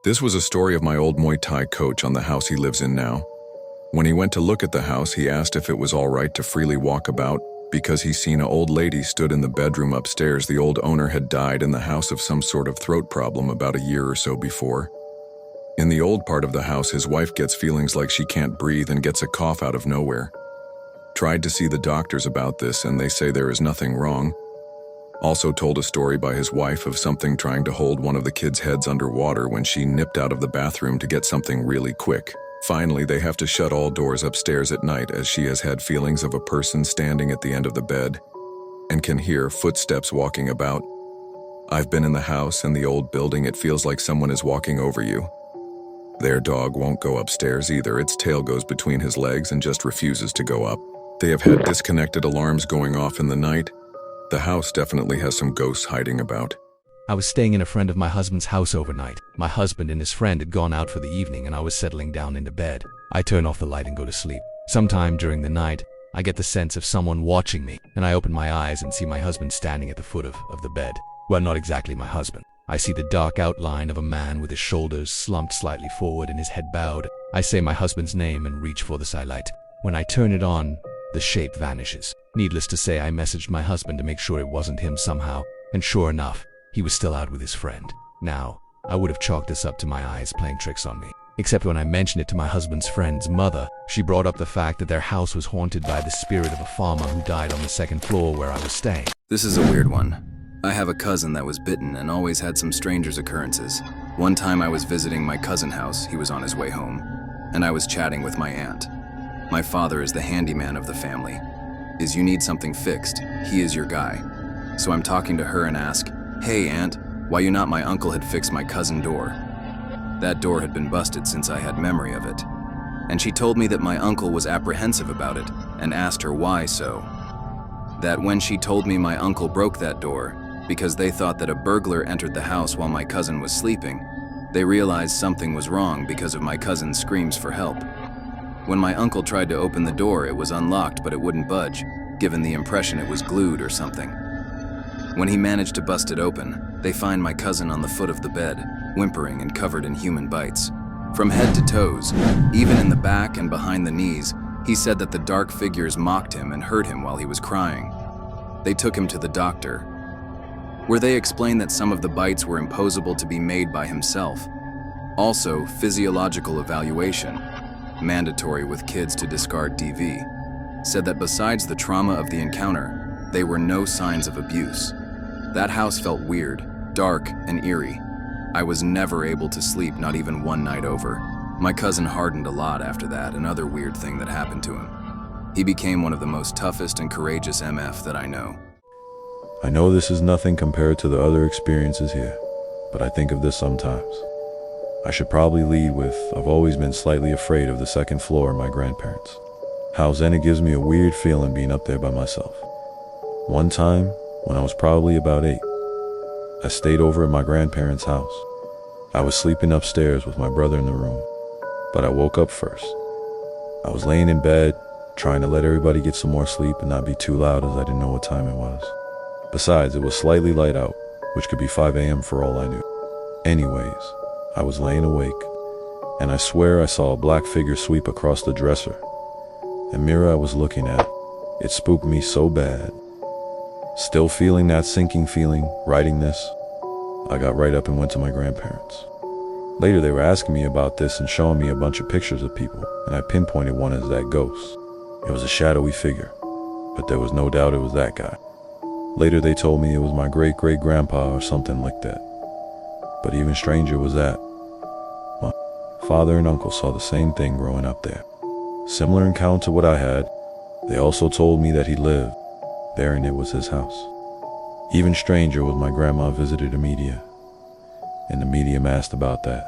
This was a story of my old Muay Thai coach on the house he lives in now. When he went to look at the house, he asked if it was all right to freely walk about because he seen an old lady stood in the bedroom upstairs. The old owner had died in the house of some sort of throat problem about a year or so before. In the old part of the house, his wife gets feelings like she can't breathe and gets a cough out of nowhere. Tried to see the doctors about this and they say there is nothing wrong. Also told a story by his wife of something trying to hold one of the kids' heads underwater when she nipped out of the bathroom to get something really quick. Finally, they have to shut all doors upstairs at night as she has had feelings of a person standing at the end of the bed and can hear footsteps walking about. I've been in the house and the old building. It feels like someone is walking over you. Their dog won't go upstairs either. Its tail goes between his legs and just refuses to go up. They have had disconnected alarms going off in the night. The house definitely has some ghosts hiding about. I was staying in a friend of my husband's house overnight. My husband and his friend had gone out for the evening and I was settling down into bed. I turn off the light and go to sleep. Sometime during the night, I get the sense of someone watching me, and I open my eyes and see my husband standing at the foot of the bed. Well, not exactly my husband. I see the dark outline of a man with his shoulders slumped slightly forward and his head bowed. I say my husband's name and reach for the skylight. When I turn it on, the shape vanishes. Needless to say, I messaged my husband to make sure it wasn't him somehow, and sure enough, he was still out with his friend. Now, I would have chalked this up to my eyes playing tricks on me. Except when I mentioned it to my husband's friend's mother, she brought up the fact that their house was haunted by the spirit of a farmer who died on the second floor where I was staying. This is a weird one. I have a cousin that was bitten and always had some strangers occurrences. One time I was visiting my cousin's house, he was on his way home, and I was chatting with my aunt. My father is the handyman of the family. You need something fixed, he is your guy. So I'm talking to her and ask, "Hey aunt, why you not my uncle had fixed my cousin door?" That door had been busted since I had memory of it. And she told me that my uncle was apprehensive about it and asked her why so. That when she told me my uncle broke that door because they thought that a burglar entered the house while my cousin was sleeping, they realized something was wrong because of my cousin's screams for help. When my uncle tried to open the door, it was unlocked, but it wouldn't budge, given the impression it was glued or something. When he managed to bust it open, they find my cousin on the foot of the bed, whimpering and covered in human bites. From head to toes, even in the back and behind the knees, he said that the dark figures mocked him and hurt him while he was crying. They took him to the doctor, where they explained that some of the bites were impossible to be made by himself. Also, physiological evaluation, mandatory with kids to discard DV, said that besides the trauma of the encounter, there were no signs of abuse. That house felt weird, dark, and eerie. I was never able to sleep, not even one night over. My cousin hardened a lot after that, another weird thing that happened to him. He became one of the most toughest and courageous MF that I know. I know this is nothing compared to the other experiences here, but I think of this sometimes. I should probably lead with, I've always been slightly afraid of the second floor of my grandparents. House, and it gives me a weird feeling being up there by myself. One time, when I was probably about 8, I stayed over at my grandparents' house. I was sleeping upstairs with my brother in the room, but I woke up first. I was laying in bed, trying to let everybody get some more sleep and not be too loud as I didn't know what time it was. Besides, it was slightly light out, which could be 5 a.m. for all I knew. Anyways, I was laying awake, and I swear I saw a black figure sweep across the dresser. The mirror I was looking at, it spooked me so bad. Still feeling that sinking feeling, writing this, I got right up and went to my grandparents. Later they were asking me about this and showing me a bunch of pictures of people, and I pinpointed one as that ghost. It was a shadowy figure, but there was no doubt it was that guy. Later they told me it was my great-great-grandpa or something like that. But even stranger was that my father and uncle saw the same thing growing up there. Similar encounter to what I had. They also told me that he lived there and it was his house. Even stranger was my grandma visited the media, and the medium asked about that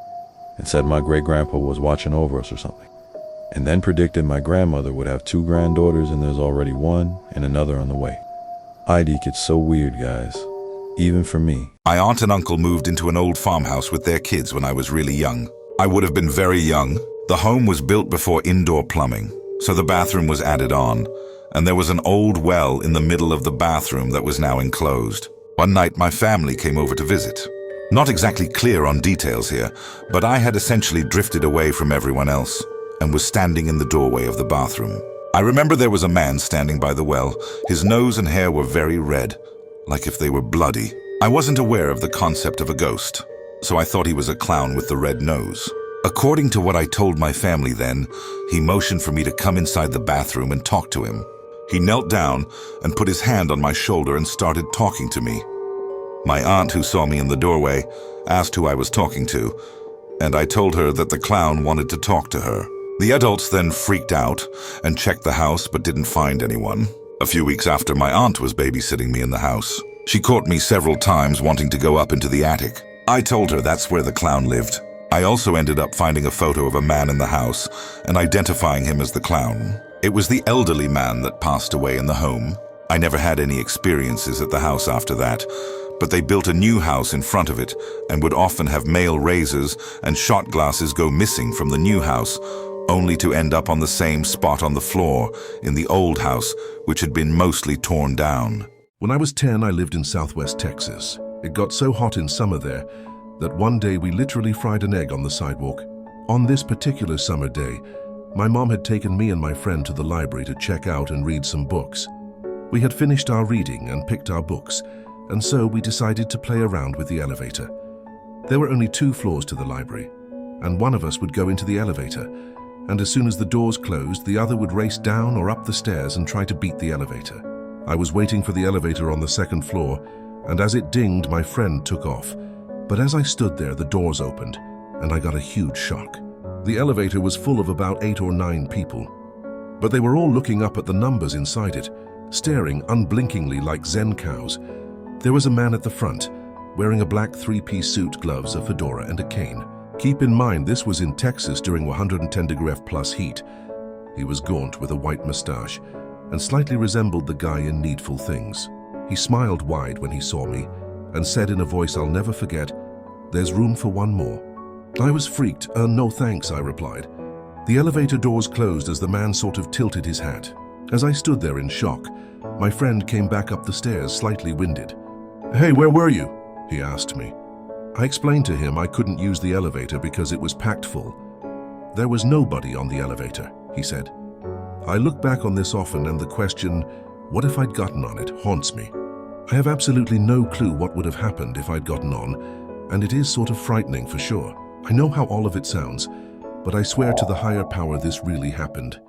and said my great-grandpa was watching over us or something, and then predicted my grandmother would have 2 granddaughters and there's already one and another on the way. ID gets so weird, guys, even for me. My aunt and uncle moved into an old farmhouse with their kids when I was really young. I would have been very young. The home was built before indoor plumbing, so the bathroom was added on, and there was an old well in the middle of the bathroom that was now enclosed. One night my family came over to visit. Not exactly clear on details here, but I had essentially drifted away from everyone else and was standing in the doorway of the bathroom. I remember there was a man standing by the well. His nose and hair were very red, like if they were bloody. I wasn't aware of the concept of a ghost, so I thought he was a clown with the red nose. According to what I told my family then, he motioned for me to come inside the bathroom and talk to him. He knelt down and put his hand on my shoulder and started talking to me. My aunt, who saw me in the doorway, asked who I was talking to, and I told her that the clown wanted to talk to her. The adults then freaked out and checked the house but didn't find anyone. A few weeks after, my aunt was babysitting me in the house. She caught me several times wanting to go up into the attic. I told her that's where the clown lived. I also ended up finding a photo of a man in the house and identifying him as the clown. It was the elderly man that passed away in the home. I never had any experiences at the house after that, but they built a new house in front of it and would often have male razors and shot glasses go missing from the new house, only to end up on the same spot on the floor in the old house, which had been mostly torn down. When I was 10, I lived in Southwest Texas. It got so hot in summer there that one day we literally fried an egg on the sidewalk. On this particular summer day, my mom had taken me and my friend to the library to check out and read some books. We had finished our reading and picked our books, and so we decided to play around with the elevator. There were only 2 floors to the library, and one of us would go into the elevator, and as soon as the doors closed, the other would race down or up the stairs and try to beat the elevator. I was waiting for the elevator on the 2nd floor, and as it dinged, my friend took off. But as I stood there, the doors opened, and I got a huge shock. The elevator was full of about 8 or 9 people, but they were all looking up at the numbers inside it, staring unblinkingly like Zen cows. There was a man at the front, wearing a black 3-piece suit, gloves, a fedora, and a cane. Keep in mind, this was in Texas during 110°F+ heat. He was gaunt with a white mustache and slightly resembled the guy in Needful Things. He smiled wide when he saw me and said in a voice I'll never forget, "There's room for one more." I was freaked. No thanks," I replied. The elevator doors closed as the man sort of tilted his hat. As I stood there in shock, my friend came back up the stairs, slightly winded. "Hey, where were you?" he asked me. I explained to him I couldn't use the elevator because it was packed full. "There was nobody on the elevator," he said. I look back on this often, and the question, what if I'd gotten on it, haunts me. I have absolutely no clue what would have happened if I'd gotten on, and it is sort of frightening for sure. I know how all of it sounds, but I swear to the higher power this really happened.